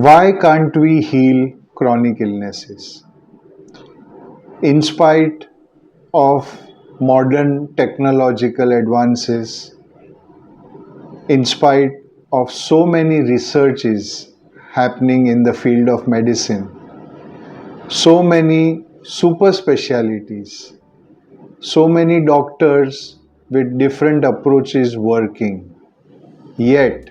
Why can't we heal chronic illnesses? In spite of modern technological advances, in spite of so many researches happening in the field of medicine, so many super specialities, so many doctors with different approaches working, yet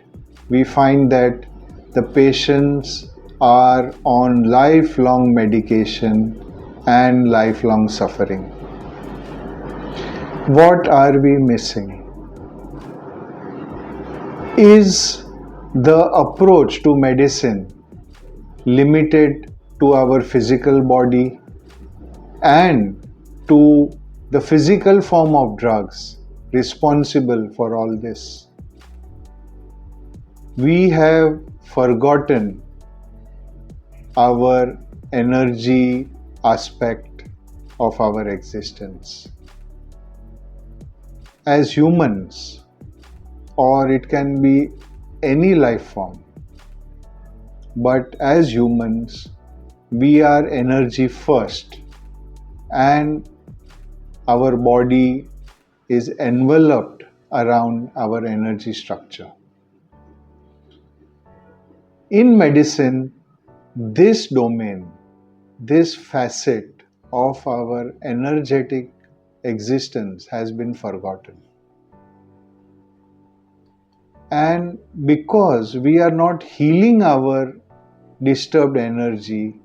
we find that the patients are on lifelong medication and lifelong suffering. What are we missing? Is the approach to medicine limited to our physical body and to the physical form of drugs responsible for all this? We have forgotten our energy aspect of our existence. As humans, or it can be any life form, but as humans, we are energy first, and our body is enveloped around our energy structure. In medicine, this domain, this facet of our energetic existence has been forgotten. And because we are not healing our disturbed energy,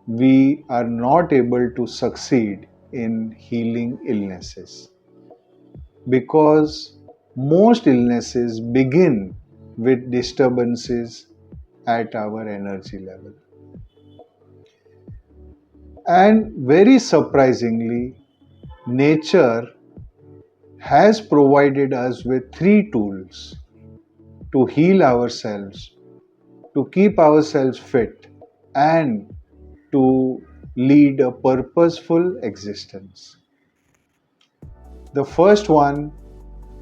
we are not able to succeed in healing illnesses. Because most illnesses begin with disturbances at our energy level. And very surprisingly, nature has provided us with 3 tools to heal ourselves, to keep ourselves fit, and to lead a purposeful existence. The first one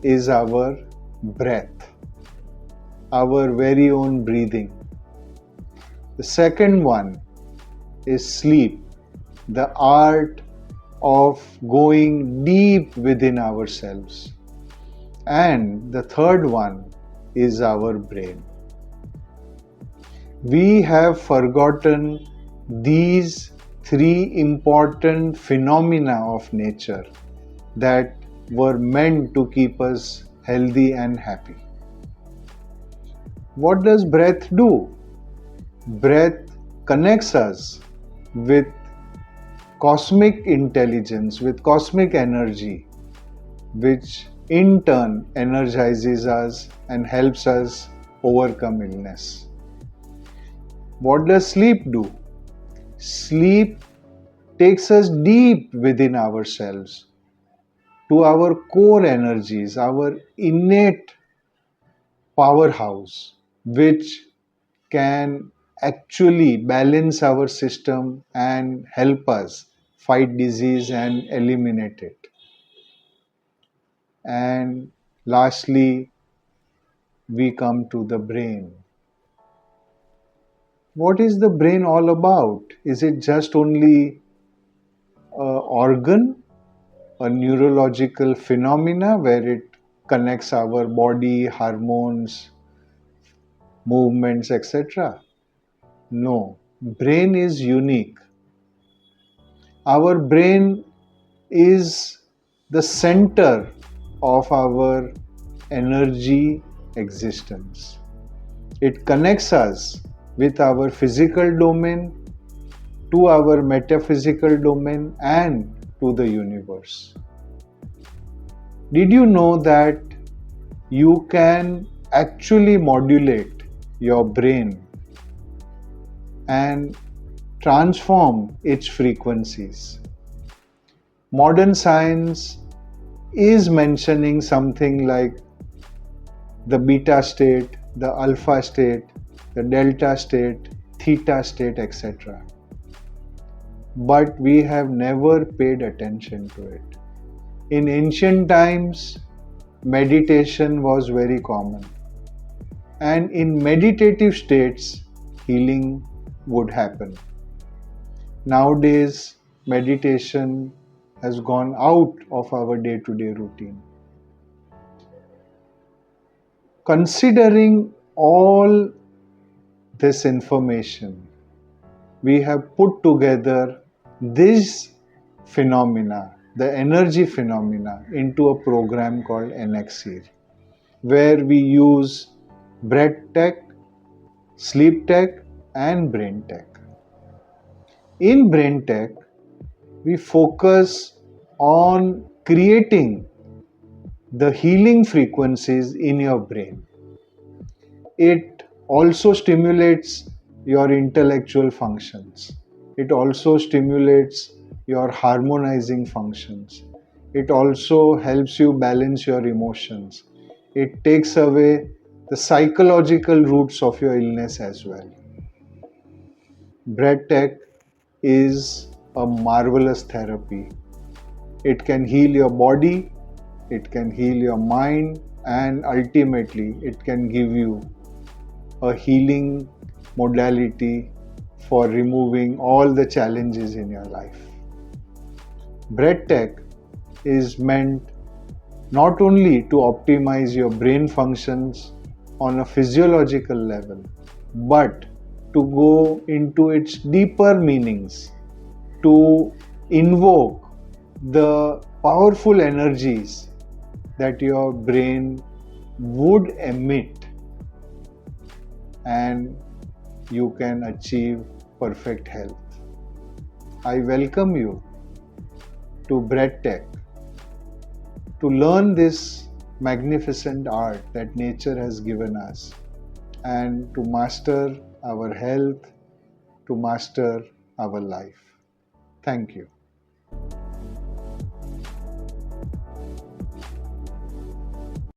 is our breath, our very own breathing. The second one is sleep, the art of going deep within ourselves. And the third one is our brain. We have forgotten these 3 important phenomena of nature that were meant to keep us healthy and happy. What does breath do? Breath connects us with cosmic intelligence, with cosmic energy, which in turn energizes us and helps us overcome illness. What does sleep do? Sleep takes us deep within ourselves to our core energies, our innate powerhouse, which can actually balance our system and help us fight disease and eliminate it. And lastly, we come to the brain. What is the brain all about? Is it just only an organ, a neurological phenomena where it connects our body, hormones, movements, etc.? No, brain is unique. Our brain is the center of our energy existence. It connects us with our physical domain, to our metaphysical domain, and to the universe. Did you know that you can actually modulate your brain and transform its frequencies? Modern science is mentioning something like the beta state, the alpha state, the delta state, theta state, etc. But we have never paid attention to it. In ancient times, meditation was very common. And in meditative states, healing would happen. Nowadays, meditation has gone out of our day-to-day routine. Considering all this information, we have put together this phenomena, the energy phenomena, into a program called ENEXIR, where we use Braintech, Sleep Tech, and Braintech. In Braintech, we focus on creating the healing frequencies in your brain. It also stimulates your intellectual functions. It also stimulates your harmonizing functions. It also helps you balance your emotions. It takes away the psychological roots of your illness as well. Breath Tech is a marvelous therapy. It can heal your body, it can heal your mind, and ultimately, it can give you a healing modality for removing all the challenges in your life. Braintech is meant not only to optimize your brain functions on a physiological level, but to go into its deeper meanings, to invoke the powerful energies that your brain would emit, and you can achieve perfect health. I welcome you to Braintech to learn this magnificent art that nature has given us and to master our health, to master our life. Thank you.